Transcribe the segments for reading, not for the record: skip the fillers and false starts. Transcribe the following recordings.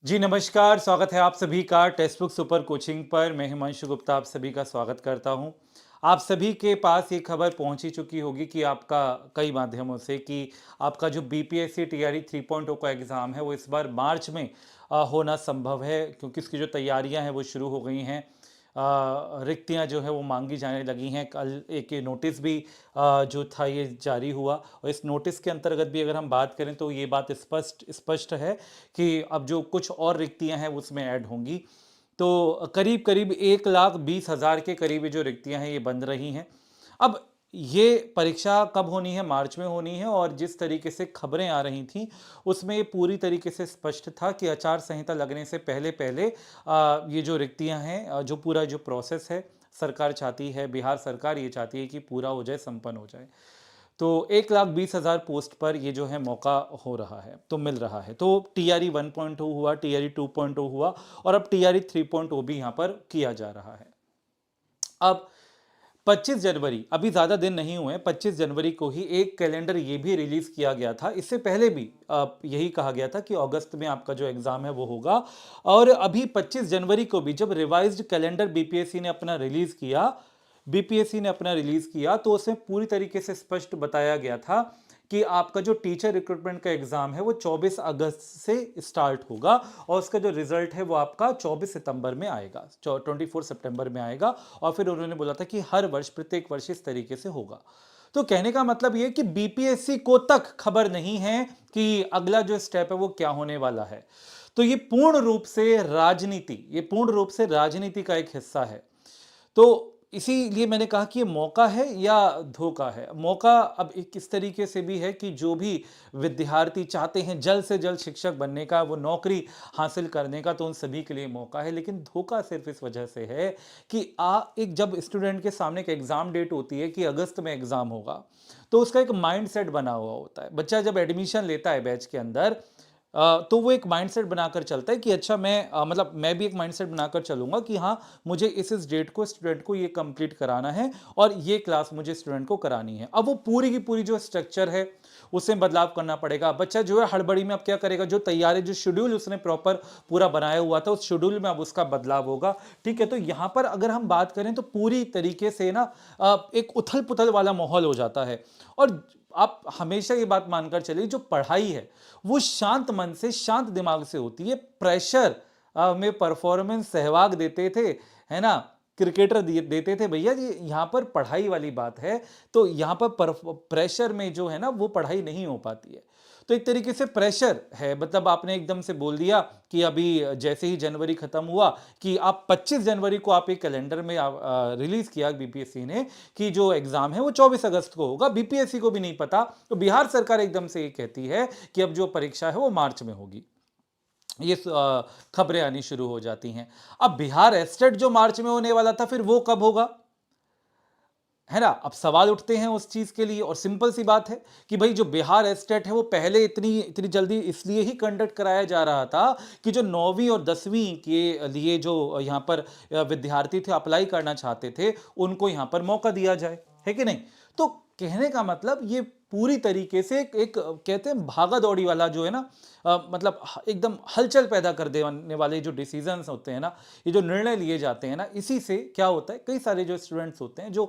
जी नमस्कार, स्वागत है आप सभी का टेक्स्ट बुक सुपर कोचिंग पर। मैं हिमांशु गुप्ता आप सभी का स्वागत करता हूं। आप सभी के पास ये खबर पहुंच ही चुकी होगी कि आपका कई माध्यमों से कि आपका जो बीपीएससी टीआरई 3.0 का एग्ज़ाम है वो इस बार मार्च में होना संभव है, क्योंकि इसकी जो तैयारियां हैं वो शुरू हो गई हैं। रिक्तियां जो है वो मांगी जाने लगी हैं। कल एक ये नोटिस भी जो था ये जारी हुआ, और इस नोटिस के अंतर्गत भी अगर हम बात करें तो ये बात स्पष्ट स्पष्ट है कि अब जो कुछ और रिक्तियां हैं उसमें ऐड होंगी। तो करीब करीब 1,20,000 के करीब ये जो रिक्तियां हैं ये बन रही हैं। अब ये परीक्षा कब होनी है? मार्च में होनी है। और जिस तरीके से खबरें आ रही थी उसमें ये पूरी तरीके से स्पष्ट था कि आचार संहिता लगने से पहले पहले ये जो रिक्तियां हैं, जो पूरा जो प्रोसेस है, सरकार चाहती है, बिहार सरकार ये चाहती है कि पूरा हो जाए, संपन्न हो जाए। तो 1,20,000 पोस्ट पर ये जो है मौका हो रहा है, तो मिल रहा है। तो टीआरई 1.0 हुआ, टीआरई 2.0 हुआ, और अब टीआरई 3.0 भी यहाँ पर किया जा रहा है। अब 25 जनवरी, अभी ज़्यादा दिन नहीं हुए, 25 जनवरी को ही एक कैलेंडर ये भी रिलीज़ किया गया था। इससे पहले भी यही कहा गया था कि अगस्त में आपका जो एग्ज़ाम है वो होगा। और अभी 25 जनवरी को भी जब रिवाइज्ड कैलेंडर बीपीएससी ने अपना रिलीज़ किया तो उसमें पूरी तरीके से स्पष्ट बताया गया था कि आपका जो टीचर रिक्रूटमेंट का एग्ज़ाम है वो 24 अगस्त से स्टार्ट होगा, और उसका जो रिजल्ट है वो आपका 24 सितंबर में आएगा, 24 सितंबर में आएगा। और फिर उन्होंने बोला था कि हर वर्ष, प्रत्येक वर्ष इस तरीके से होगा। तो कहने का मतलब ये कि बीपीएससी को तक खबर नहीं है कि अगला जो स्टेप है वो क्या होने वाला है। तो ये पूर्ण रूप से राजनीति का एक हिस्सा है। तो इसीलिए मैंने कहा कि ये मौका है या धोखा है। मौका अब एक इस तरीके से भी है कि जो भी विद्यार्थी चाहते हैं जल्द से जल्द शिक्षक बनने का, वो नौकरी हासिल करने का, तो उन सभी के लिए मौका है। लेकिन धोखा सिर्फ इस वजह से है कि एक जब स्टूडेंट के सामने एक एग्ज़ाम डेट होती है कि अगस्त में एग्ज़ाम होगा, तो उसका एक माइंड सेट बना हुआ होता है। बच्चा जब एडमिशन लेता है बैच के अंदर, तो वो एक माइंडसेट बनाकर चलता है कि अच्छा मैं भी एक माइंडसेट बनाकर चलूंगा कि हाँ, मुझे इस डेट को स्टूडेंट को ये कंप्लीट कराना है और ये क्लास मुझे स्टूडेंट को करानी है। अब वो पूरी की पूरी जो स्ट्रक्चर है उसमें बदलाव करना पड़ेगा। बच्चा जो है हड़बड़ी में अब क्या करेगा, जो तैयारी, जो शेड्यूल उसने प्रॉपर पूरा बनाया हुआ था, उस शेड्यूल में अब उसका बदलाव होगा। ठीक है, तो यहां पर अगर हम बात करें तो पूरी तरीके से ना एक उथल पुथल वाला माहौल हो जाता है। और आप हमेशा ये बात मानकर चलिए, जो पढ़ाई है वो शांत मन से, शांत दिमाग से होती है। प्रेशर में परफॉर्मेंस सहवाग देते थे, है ना, क्रिकेटर देते थे भैया जी। यहाँ पर पढ़ाई वाली बात है, तो यहाँ पर प्रेशर में जो है ना वो पढ़ाई नहीं हो पाती है। तो एक तरीके से प्रेशर है, मतलब आपने एकदम से बोल दिया कि अभी जैसे ही जनवरी खत्म हुआ कि आप 25 जनवरी को आप एक कैलेंडर में रिलीज किया बीपीएससी ने कि जो एग्जाम है वो 24 अगस्त को होगा। बीपीएससी को भी नहीं पता, तो बिहार सरकार एकदम से ये कहती है कि अब जो परीक्षा है वो मार्च में होगी। ये खबरें आनी शुरू हो जाती हैं। अब बिहार एस्टेट जो मार्च में होने वाला था, फिर वो कब होगा, है ना? अब सवाल उठते हैं उस चीज के लिए। और सिंपल सी बात है कि भाई जो बिहार एस्टेट है वो पहले इतनी इतनी जल्दी इसलिए ही कंडक्ट कराया जा रहा था कि जो 9वीं और 10वीं के लिए जो यहाँ पर विद्यार्थी थे, अप्लाई करना चाहते थे, उनको यहाँ पर मौका दिया जाए, है कि नहीं? तो कहने का मतलब ये पूरी तरीके से एक कहते हैं भागा दौड़ी वाला जो है ना, मतलब एकदम हलचल पैदा कर देने वाले जो डिसीजंस होते हैं ना, ये जो निर्णय लिए जाते हैं ना, इसी से क्या होता है, कई सारे जो स्टूडेंट्स होते हैं, जो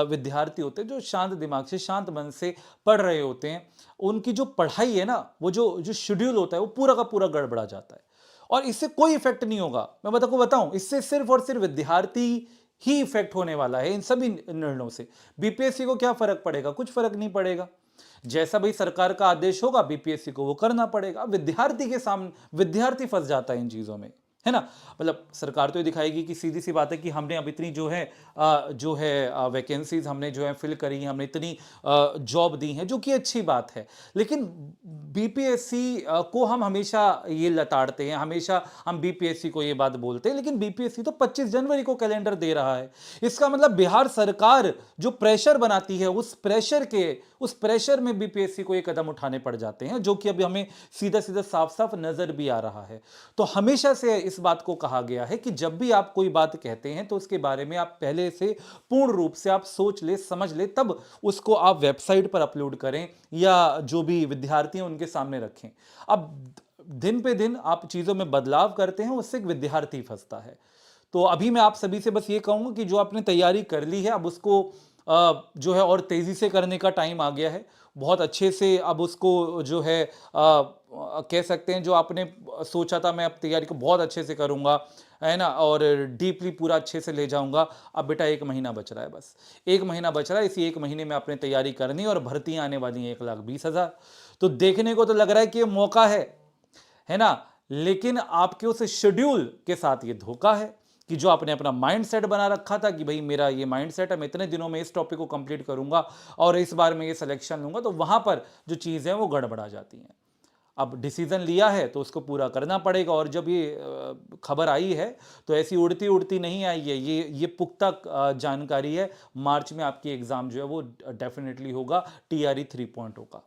विद्यार्थी होते हैं, जो शांत दिमाग से, शांत मन से पढ़ रहे होते हैं, उनकी जो पढ़ाई है ना, वो जो जो शेड्यूल होता है वो पूरा का पूरा गड़बड़ा जाता है। और इससे कोई इफेक्ट नहीं होगा, मैं बताऊं, इससे सिर्फ और सिर्फ विद्यार्थी ही इफेक्ट होने वाला है इन सभी निर्णयों से। बीपीएससी को क्या फर्क पड़ेगा? कुछ फर्क नहीं पड़ेगा। जैसा भाई सरकार का आदेश होगा बीपीएससी को वो करना पड़ेगा। विद्यार्थी के सामने विद्यार्थी फंस जाता है इन चीजों में, है ना। मतलब सरकार तो ये दिखाएगी कि सीधी सी बात है कि हमने अब इतनी जो है वैकेंसीज हमने जो है फिल करी, हमने इतनी जॉब दी हैं, जो कि अच्छी बात है। लेकिन बीपीएससी को हम हमेशा ये लताड़ते हैं, हमेशा हम बीपीएससी को ये बात बोलते हैं, लेकिन बीपीएससी तो 25 जनवरी को कैलेंडर दे रहा है। इसका मतलब बिहार सरकार जो प्रेशर बनाती है, उस प्रेशर में बीपीएससी को ये कदम उठाने पड़ जाते हैं, जो कि अभी हमें सीधा सीधा साफ साफ नजर भी आ रहा है। तो हमेशा से इस बात को कहा गया है कि जब भी आप कोई बात कहते हैं तो उसके बारे में आप पहले से पूर्ण रूप से आप सोच ले, समझ ले, तब उसको आप वेबसाइट पर अपलोड करें या जो भी विद्यार्थी हैं उनके सामने रखें। अब दिन पे दिन आप चीज़ों में बदलाव करते हैं, उससे एक विद्यार्थी फंसता है। तो अभी मैं आप सभी से बस ये कहूँगा कि जो आपने तैयारी कर ली है, अब उसको जो है और तेज़ी से करने का टाइम आ गया है। बहुत अच्छे से अब उसको जो है कह सकते हैं, जो आपने सोचा था मैं अब तैयारी को बहुत अच्छे से करूँगा, है ना? और डीपली पूरा अच्छे से ले जाऊँगा। अब बेटा 1 महीना बच रहा है बस। 1 महीना बच रहा है, इसी 1 महीने में आपने तैयारी करनी है और भर्तियाँ आने वाली हैं 1,20,000। तो देखने को तो लग रहा है कि ये मौका है ना? लेकिन आपके उस शेड्यूल के साथ ये धोखा है कि जो आपने अपना माइंडसेट बना रखा था कि भाई मेरा ये माइंडसेट है, मैं इतने दिनों में इस टॉपिक को कंप्लीट करूंगा और इस बार मैं ये सिलेक्शन लूंगा, तो वहां पर जो चीजें हैं वो गड़बड़ा जाती हैं। अब डिसीजन लिया है तो उसको पूरा करना पड़ेगा। और जब ये खबर आई है तो ऐसी उड़ती उड़ती नहीं आई है, ये पुख्ता जानकारी है। मार्च में आपकी एग्जाम जो है वो डेफिनेटली होगा, TRE 3.0 का।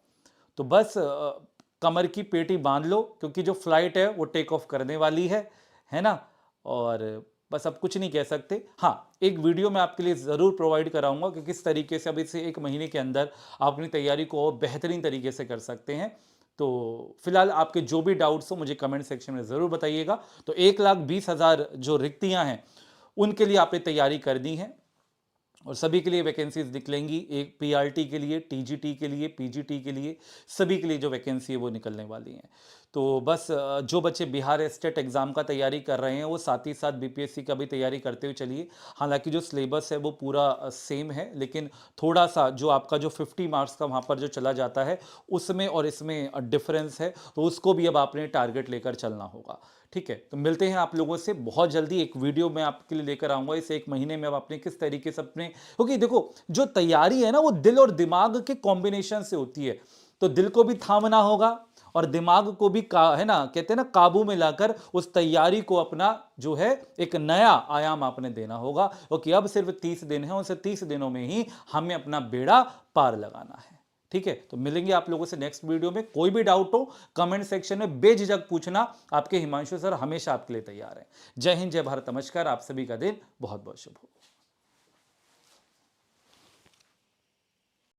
तो बस कमर की पेटी बांध लो, क्योंकि जो फ्लाइट है वो टेक ऑफ करने वाली है ना? और बस अब कुछ नहीं कह सकते। हाँ, एक वीडियो मैं आपके लिए ज़रूर प्रोवाइड कराऊंगा कि किस तरीके से अब इसे 1 महीने के अंदर आप अपनी तैयारी को और बेहतरीन तरीके से कर सकते हैं। तो फिलहाल आपके जो भी डाउट्स हो मुझे कमेंट सेक्शन में ज़रूर बताइएगा। तो 1,20,000 जो रिक्तियां हैं उनके लिए आपने तैयारी कर दी है और सभी के लिए वैकेंसीज निकलेंगी। एक PRT के लिए, TGT के लिए, PGT के लिए, सभी के लिए जो वैकेंसी है वो निकलने वाली हैं। तो बस जो बच्चे बिहार स्टेट एग्ज़ाम का तैयारी कर रहे हैं वो साथ ही साथ BPSC का भी तैयारी करते हुए चलिए। हालांकि जो सिलेबस है वो पूरा सेम है, लेकिन थोड़ा सा जो आपका जो 50 मार्क्स का वहाँ पर जो चला जाता है उसमें और इसमें डिफरेंस है, तो उसको भी अब आपने टारगेट लेकर चलना होगा। ठीक है, तो मिलते हैं आप लोगों से बहुत जल्दी। एक वीडियो मैं आपके लिए लेकर आऊंगा इस 1 महीने में अब आपने किस तरीके से अपने, क्योंकि देखो जो तैयारी है ना वो दिल और दिमाग के कॉम्बिनेशन से होती है। तो दिल को भी थामना होगा और दिमाग को भी है ना, कहते हैं ना, काबू में लाकर उस तैयारी को अपना जो है एक नया आयाम आपने देना होगा, क्योंकि अब सिर्फ 30 दिन है, उन 30 दिनों में ही हमें अपना बेड़ा पार लगाना है। ठीक है, तो मिलेंगे आप लोगों से नेक्स्ट वीडियो में। कोई भी डाउट हो कमेंट सेक्शन में बेझिझक पूछना, आपके हिमांशु सर हमेशा आपके लिए तैयार हैं। जय हिंद, जय भारत, नमस्कार। आप सभी का दिन बहुत बहुत शुभ हो।